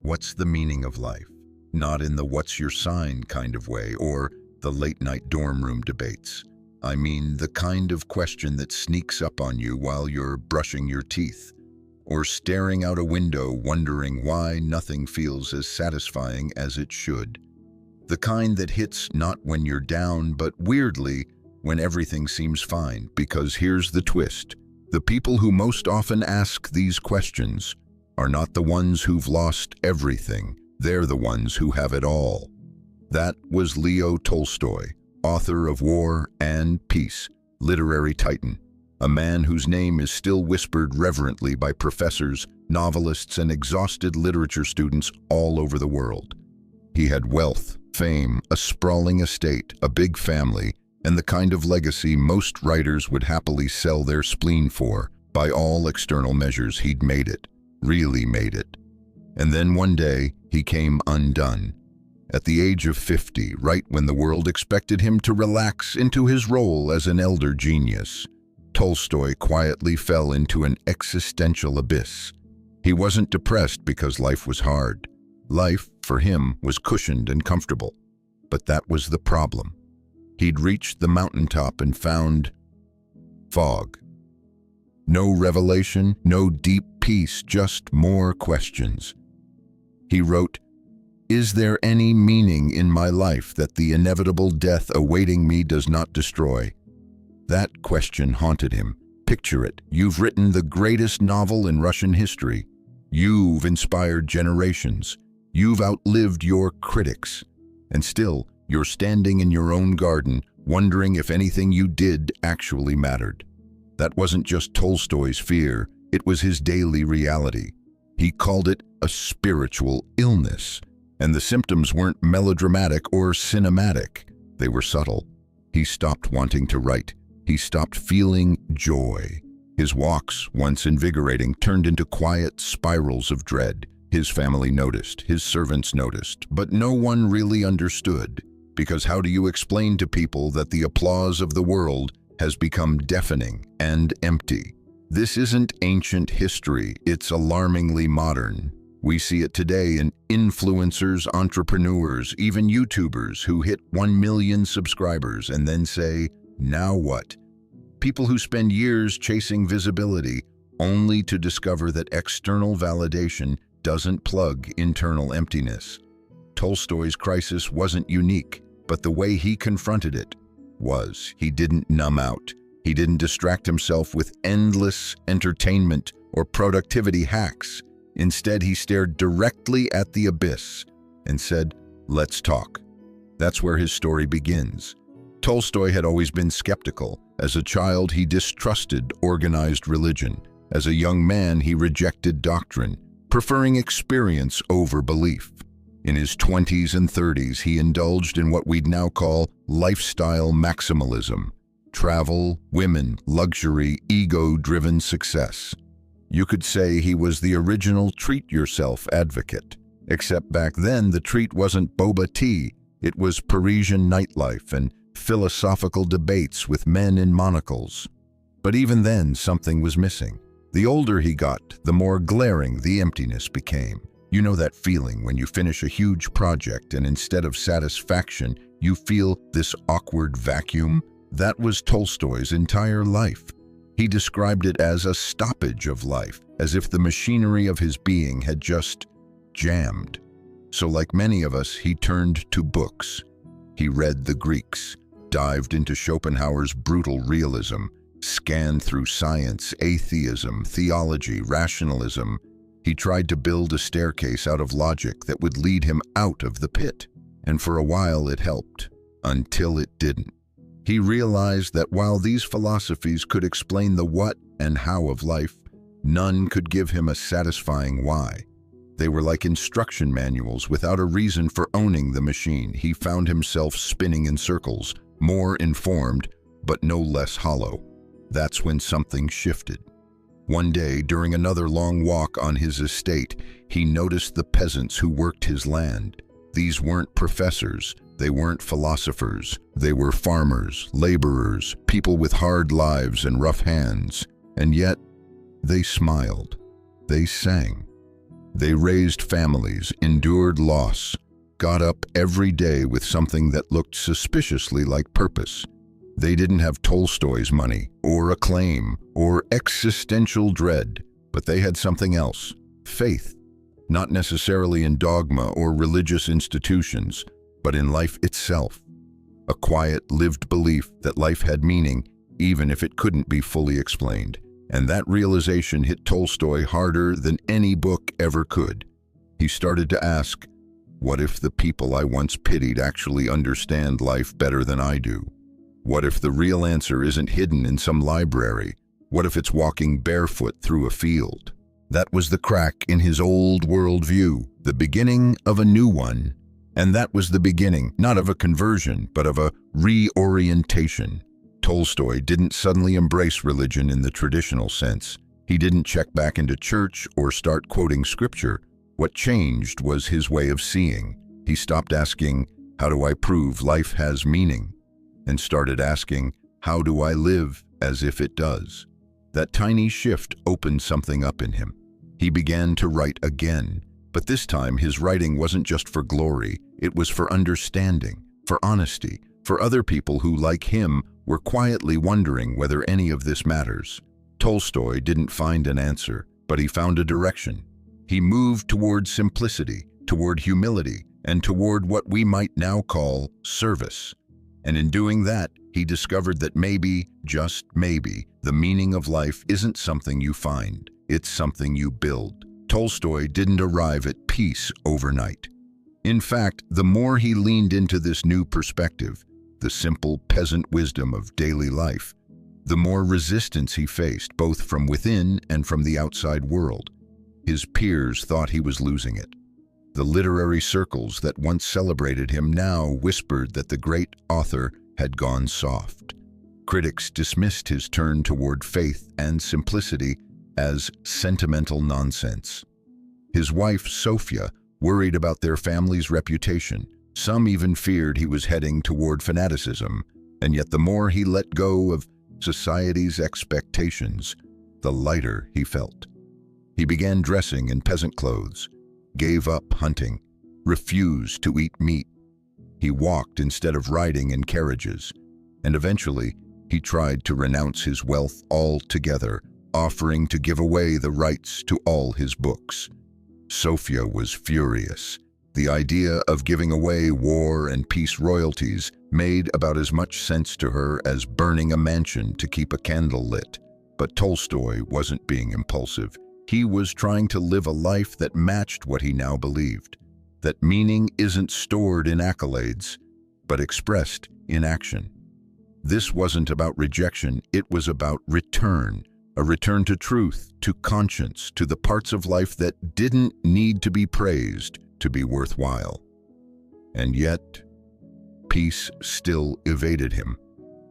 What's the meaning of life? Not in the what's your sign kind of way, or the late-night dorm room debates. I mean the kind of question that sneaks up on you while you're brushing your teeth, or staring out a window wondering why nothing feels as satisfying as it should. The kind that hits not when you're down, but weirdly, when everything seems fine. Because here's the twist. The people who most often ask these questions are not the ones who've lost everything. They're the ones who have it all. That was Leo Tolstoy, author of War and Peace, literary titan, a man whose name is still whispered reverently by professors, novelists, and exhausted literature students all over the world. He had wealth, fame, a sprawling estate, a big family, and the kind of legacy most writers would happily sell their spleen for. By all external measures, he'd made it, really made it. And then one day, he came undone. At the age of 50, right when the world expected him to relax into his role as an elder genius, Tolstoy quietly fell into an existential abyss. He wasn't depressed because life was hard. Life, for him, was cushioned and comfortable. But that was the problem. He'd reached the mountaintop and found fog. No revelation, no deep peace, just more questions. He wrote, "Is there any meaning in my life that the inevitable death awaiting me does not destroy?" That question haunted him. Picture it. You've written the greatest novel in Russian history. You've inspired generations. You've outlived your critics. And still, you're standing in your own garden, wondering if anything you did actually mattered. That wasn't just Tolstoy's fear, it was his daily reality. He called it a spiritual illness, and the symptoms weren't melodramatic or cinematic. They were subtle. He stopped wanting to write. He stopped feeling joy. His walks, once invigorating, turned into quiet spirals of dread. His family noticed, his servants noticed, but no one really understood. Because how do you explain to people that the applause of the world has become deafening and empty? This isn't ancient history, it's alarmingly modern. We see it today in influencers, entrepreneurs, even YouTubers who hit 1 million subscribers and then say, "Now what?" People who spend years chasing visibility only to discover that external validation doesn't plug internal emptiness. Tolstoy's crisis wasn't unique, but the way he confronted it was. He didn't numb out. He didn't distract himself with endless entertainment or productivity hacks. Instead, he stared directly at the abyss and said, "Let's talk." That's where his story begins. Tolstoy had always been skeptical. As a child, he distrusted organized religion. As a young man, he rejected doctrine, preferring experience over belief. In his 20s and 30s, he indulged in what we'd now call lifestyle maximalism. Travel, women, luxury, ego-driven success. You could say he was the original treat-yourself advocate. Except back then, the treat wasn't boba tea. It was Parisian nightlife and philosophical debates with men in monocles. But even then, something was missing. The older he got, the more glaring the emptiness became. You know that feeling when you finish a huge project and instead of satisfaction, you feel this awkward vacuum? That was Tolstoy's entire life. He described it as a stoppage of life, as if the machinery of his being had just jammed. So like many of us, he turned to books. He read the Greeks, dived into Schopenhauer's brutal realism, scanned through science, atheism, theology, rationalism. He tried to build a staircase out of logic that would lead him out of the pit. And for a while it helped, until it didn't. He realized that while these philosophies could explain the what and how of life, none could give him a satisfying why. They were like instruction manuals without a reason for owning the machine. He found himself spinning in circles, more informed, but no less hollow. That's when something shifted. One day, during another long walk on his estate, he noticed the peasants who worked his land. These weren't professors, they weren't philosophers, they were farmers, laborers, people with hard lives and rough hands. And yet, they smiled, they sang. They raised families, endured loss, got up every day with something that looked suspiciously like purpose. They didn't have Tolstoy's money, or acclaim, or existential dread, but they had something else: faith. Not necessarily in dogma or religious institutions, but in life itself. A quiet, lived belief that life had meaning, even if it couldn't be fully explained. And that realization hit Tolstoy harder than any book ever could. He started to ask, what if the people I once pitied actually understand life better than I do? What if the real answer isn't hidden in some library? What if it's walking barefoot through a field? That was the crack in his old worldview, the beginning of a new one. And that was the beginning, not of a conversion, but of a reorientation. Tolstoy didn't suddenly embrace religion in the traditional sense. He didn't check back into church or start quoting scripture. What changed was his way of seeing. He stopped asking, how do I prove life has meaning? And started asking, how do I live as if it does? That tiny shift opened something up in him. He began to write again, but this time his writing wasn't just for glory, it was for understanding, for honesty, for other people who, like him, were quietly wondering whether any of this matters. Tolstoy didn't find an answer, but he found a direction. He moved toward simplicity, toward humility, and toward what we might now call service. And in doing that, he discovered that maybe, just maybe, the meaning of life isn't something you find, it's something you build. Tolstoy didn't arrive at peace overnight. In fact, the more he leaned into this new perspective, the simple peasant wisdom of daily life, the more resistance he faced, both from within and from the outside world. His peers thought he was losing it. The literary circles that once celebrated him now whispered that the great author had gone soft. Critics dismissed his turn toward faith and simplicity as sentimental nonsense. His wife, Sophia, worried about their family's reputation. Some even feared he was heading toward fanaticism, and yet the more he let go of society's expectations, the lighter he felt. He began dressing in peasant clothes, gave up hunting, refused to eat meat. He walked instead of riding in carriages, and eventually he tried to renounce his wealth altogether, offering to give away the rights to all his books. Sophia was furious. The idea of giving away war and peace royalties made about as much sense to her as burning a mansion to keep a candle lit. But Tolstoy wasn't being impulsive. He was trying to live a life that matched what he now believed, that meaning isn't stored in accolades, but expressed in action. This wasn't about rejection, it was about return, a return to truth, to conscience, to the parts of life that didn't need to be praised to be worthwhile. And yet, peace still evaded him.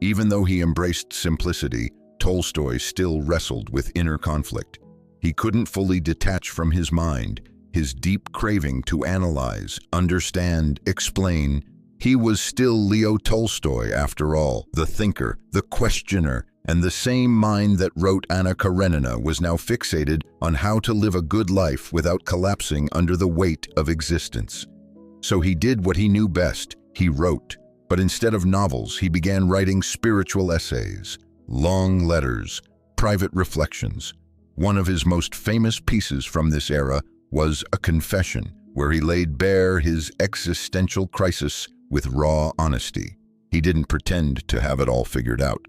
Even though he embraced simplicity, Tolstoy still wrestled with inner conflict. He couldn't fully detach from his mind, his deep craving to analyze, understand, explain. He was still Leo Tolstoy, after all, the thinker, the questioner, and the same mind that wrote Anna Karenina was now fixated on how to live a good life without collapsing under the weight of existence. So he did what he knew best. He wrote, but instead of novels, he began writing spiritual essays, long letters, private reflections. One of his most famous pieces from this era was A Confession, where he laid bare his existential crisis with raw honesty. He didn't pretend to have it all figured out.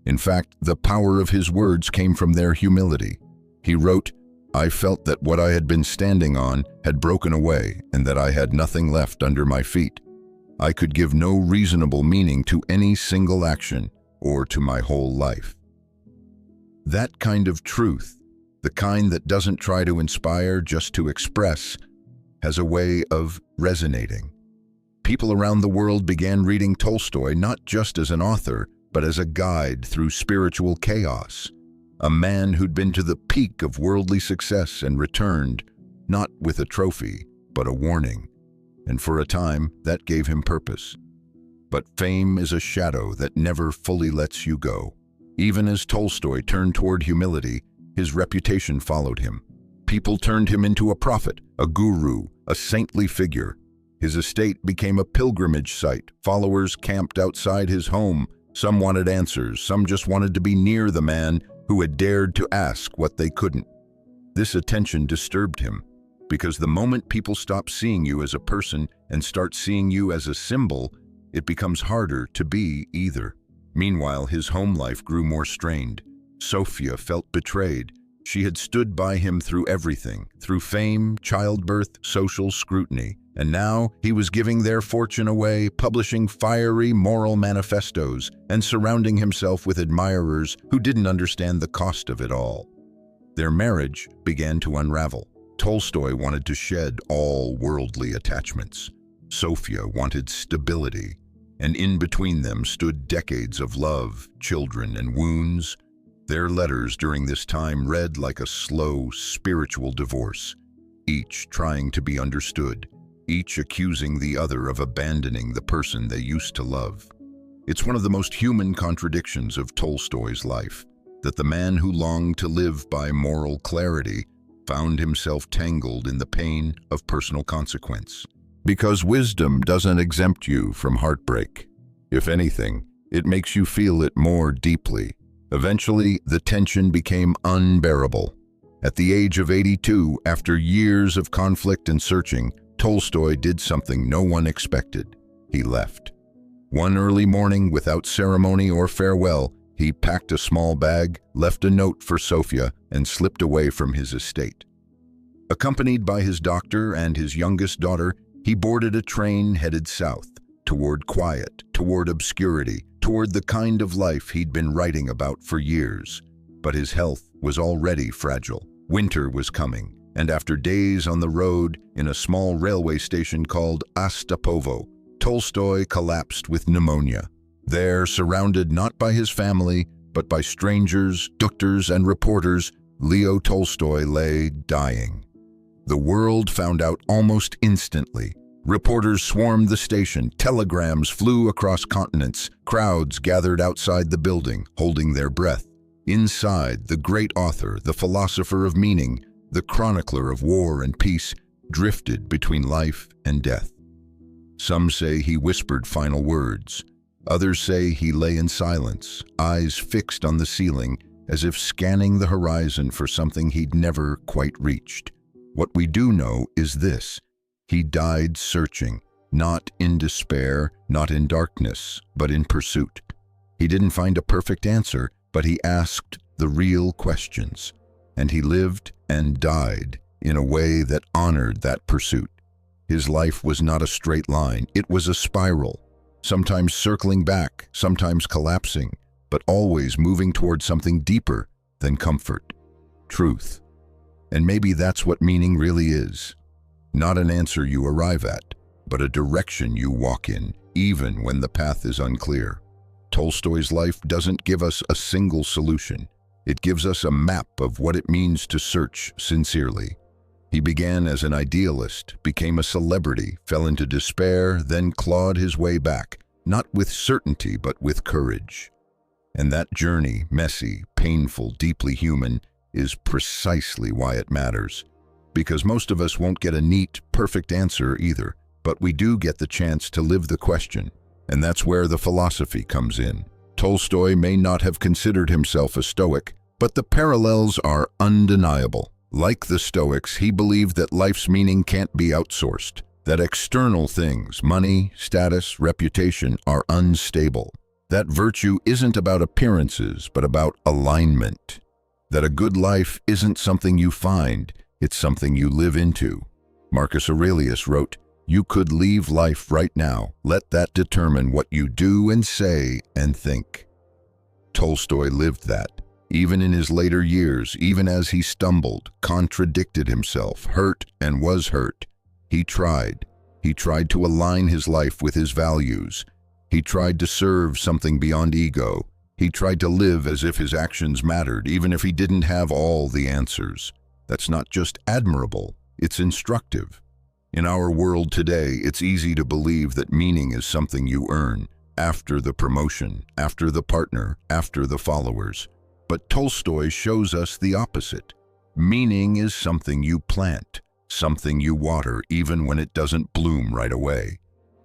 In fact, the power of his words came from their humility. He wrote, "I felt that what I had been standing on had broken away and that I had nothing left under my feet. I could give no reasonable meaning to any single action or to my whole life." That kind of truth, the kind that doesn't try to inspire, just to express, has a way of resonating. People around the world began reading Tolstoy not just as an author, but as a guide through spiritual chaos. A man who'd been to the peak of worldly success and returned, not with a trophy, but a warning. And for a time, that gave him purpose. But fame is a shadow that never fully lets you go. Even as Tolstoy turned toward humility, his reputation followed him. People turned him into a prophet, a guru, a saintly figure. His estate became a pilgrimage site. Followers camped outside his home. Some wanted answers, some just wanted to be near the man who had dared to ask what they couldn't. This attention disturbed him, because the moment people stop seeing you as a person and start seeing you as a symbol, it becomes harder to be either. Meanwhile, his home life grew more strained. Sophia felt betrayed. She had stood by him through everything, through fame, childbirth, social scrutiny. And now he was giving their fortune away, publishing fiery moral manifestos, and surrounding himself with admirers who didn't understand the cost of it all. Their marriage began to unravel. Tolstoy wanted to shed all worldly attachments. Sophia wanted stability, and in between them stood decades of love, children, and wounds. Their letters during this time read like a slow, spiritual divorce, each trying to be understood, each accusing the other of abandoning the person they used to love. It's one of the most human contradictions of Tolstoy's life, that the man who longed to live by moral clarity found himself tangled in the pain of personal consequence. Because wisdom doesn't exempt you from heartbreak. If anything, it makes you feel it more deeply. Eventually, the tension became unbearable. At the age of 82, after years of conflict and searching, Tolstoy did something no one expected. He left. One early morning, without ceremony or farewell, he packed a small bag, left a note for Sophia, and slipped away from his estate. Accompanied by his doctor and his youngest daughter, he boarded a train headed south, toward quiet, toward obscurity, toward the kind of life he'd been writing about for years. But his health was already fragile. Winter was coming, and after days on the road, in a small railway station called Ostapovo, Tolstoy collapsed with pneumonia. There, surrounded not by his family, but by strangers, doctors, and reporters, Leo Tolstoy lay dying. The world found out almost instantly. Reporters swarmed the station, telegrams flew across continents, crowds gathered outside the building, holding their breath. Inside, the great author, the philosopher of meaning, the chronicler of war and peace, drifted between life and death. Some say he whispered final words. Others say he lay in silence, eyes fixed on the ceiling, as if scanning the horizon for something he'd never quite reached. What we do know is this: he died searching, not in despair, not in darkness, but in pursuit. He didn't find a perfect answer, but he asked the real questions, and he lived and died in a way that honored that pursuit. His life was not a straight line, it was a spiral, sometimes circling back, sometimes collapsing, but always moving toward something deeper than comfort, truth. And maybe that's what meaning really is. Not an answer you arrive at, but a direction you walk in, even when the path is unclear. Tolstoy's life doesn't give us a single solution. It gives us a map of what it means to search sincerely. He began as an idealist, became a celebrity, fell into despair, then clawed his way back, not with certainty, but with courage. And that journey, messy, painful, deeply human, is precisely why it matters. Because most of us won't get a neat, perfect answer either, but we do get the chance to live the question. And that's where the philosophy comes in. Tolstoy may not have considered himself a Stoic, but the parallels are undeniable. Like the Stoics, he believed that life's meaning can't be outsourced, that external things, money, status, reputation, are unstable, that virtue isn't about appearances, but about alignment, that a good life isn't something you find, it's something you live into. Marcus Aurelius wrote, "You could leave life right now. Let that determine what you do and say and think." Tolstoy lived that. Even in his later years, even as he stumbled, contradicted himself, hurt and was hurt, he tried. He tried to align his life with his values. He tried to serve something beyond ego. He tried to live as if his actions mattered, even if he didn't have all the answers. That's not just admirable, it's instructive. In our world today, it's easy to believe that meaning is something you earn, after the promotion, after the partner, after the followers. But Tolstoy shows us the opposite. Meaning is something you plant, something you water even when it doesn't bloom right away.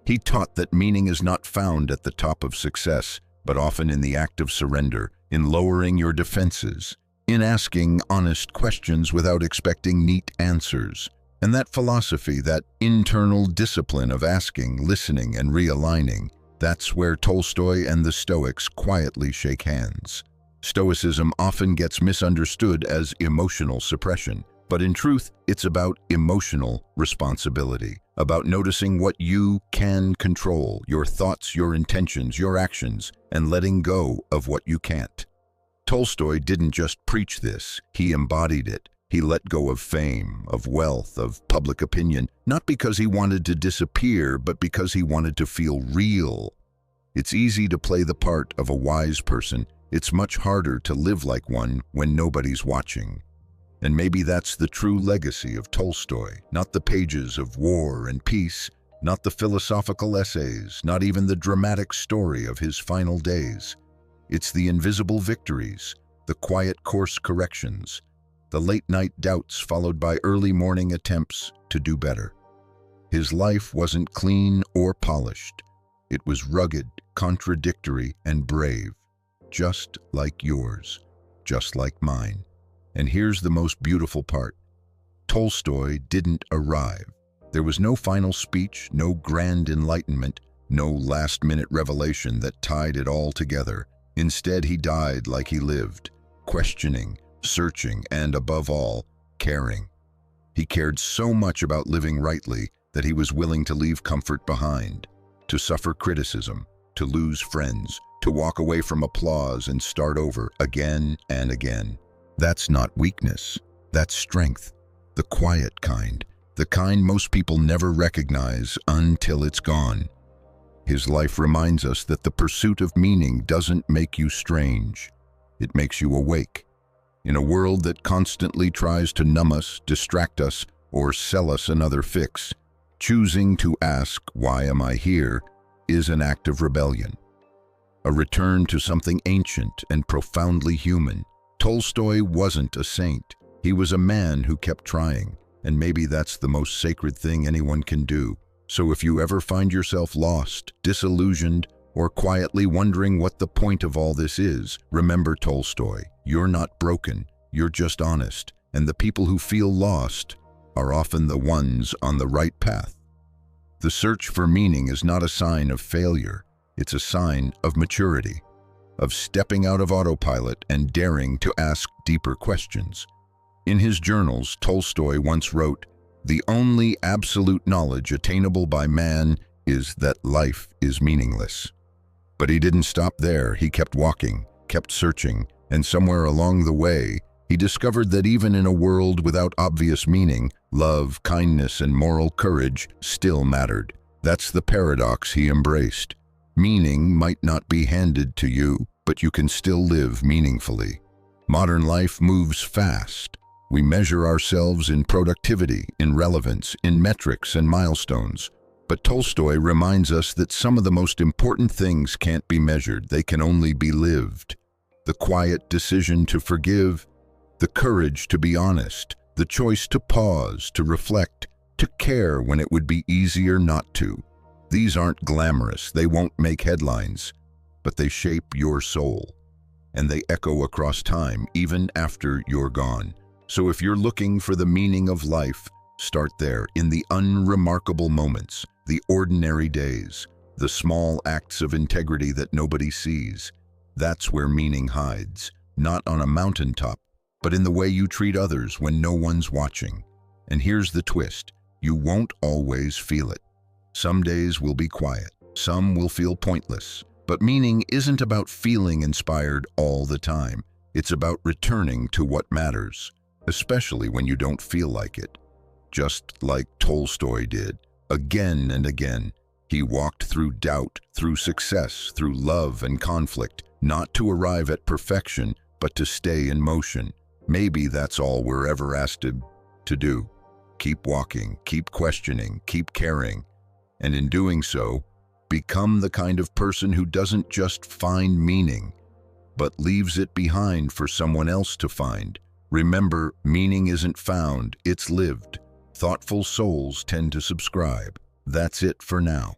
He taught that meaning is not found at the top of success, but often in the act of surrender, in lowering your defenses, in asking honest questions without expecting neat answers. And that philosophy, that internal discipline of asking, listening, and realigning, that's where Tolstoy and the Stoics quietly shake hands. Stoicism often gets misunderstood as emotional suppression, but in truth, it's about emotional responsibility, about noticing what you can control, your thoughts, your intentions, your actions, and letting go of what you can't. Tolstoy didn't just preach this, he embodied it. He let go of fame, of wealth, of public opinion, not because he wanted to disappear, but because he wanted to feel real. It's easy to play the part of a wise person. It's much harder to live like one when nobody's watching. And maybe that's the true legacy of Tolstoy, not the pages of war and peace, not the philosophical essays, not even the dramatic story of his final days. It's the invisible victories, the quiet course corrections, the late-night doubts followed by early morning attempts to do better. His life wasn't clean or polished. It was rugged, contradictory, and brave, just like yours, just like mine. And here's the most beautiful part. Tolstoy didn't arrive. There was no final speech, no grand enlightenment, no last-minute revelation that tied it all together. Instead, he died like he lived, questioning, searching, and above all, caring. He cared so much about living rightly that he was willing to leave comfort behind, to suffer criticism, to lose friends, to walk away from applause and start over again and again. That's not weakness, that's strength, the quiet kind, the kind most people never recognize until it's gone. His life reminds us that the pursuit of meaning doesn't make you strange, it makes you awake. In a world that constantly tries to numb us, distract us, or sell us another fix, choosing to ask, "Why am I here?" is an act of rebellion. A return to something ancient and profoundly human. Tolstoy wasn't a saint. He was a man who kept trying, and maybe that's the most sacred thing anyone can do. So if you ever find yourself lost, disillusioned, or quietly wondering what the point of all this is, remember Tolstoy. You're not broken, you're just honest, and the people who feel lost are often the ones on the right path. The search for meaning is not a sign of failure, it's a sign of maturity, of stepping out of autopilot and daring to ask deeper questions. In his journals, Tolstoy once wrote, "The only absolute knowledge attainable by man is that life is meaningless." But he didn't stop there. He kept walking, kept searching, and somewhere along the way, he discovered that even in a world without obvious meaning, love, kindness, and moral courage still mattered. That's the paradox he embraced. Meaning might not be handed to you, but you can still live meaningfully. Modern life moves fast. We measure ourselves in productivity, in relevance, in metrics and milestones. But Tolstoy reminds us that some of the most important things can't be measured, they can only be lived. The quiet decision to forgive, the courage to be honest, the choice to pause, to reflect, to care when it would be easier not to. These aren't glamorous, they won't make headlines, but they shape your soul. And they echo across time, even after you're gone. So if you're looking for the meaning of life, start there, in the unremarkable moments, the ordinary days, the small acts of integrity that nobody sees. That's where meaning hides, not on a mountaintop, but in the way you treat others when no one's watching. And here's the twist, you won't always feel it. Some days will be quiet, some will feel pointless, but meaning isn't about feeling inspired all the time. It's about returning to what matters, especially when you don't feel like it. Just like Tolstoy did, again and again, he walked through doubt, through success, through love and conflict, not to arrive at perfection, but to stay in motion. Maybe that's all we're ever asked to do. Keep walking, keep questioning, keep caring, and in doing so, become the kind of person who doesn't just find meaning, but leaves it behind for someone else to find. Remember, meaning isn't found, it's lived. Thoughtful souls tend to subscribe. That's it for now.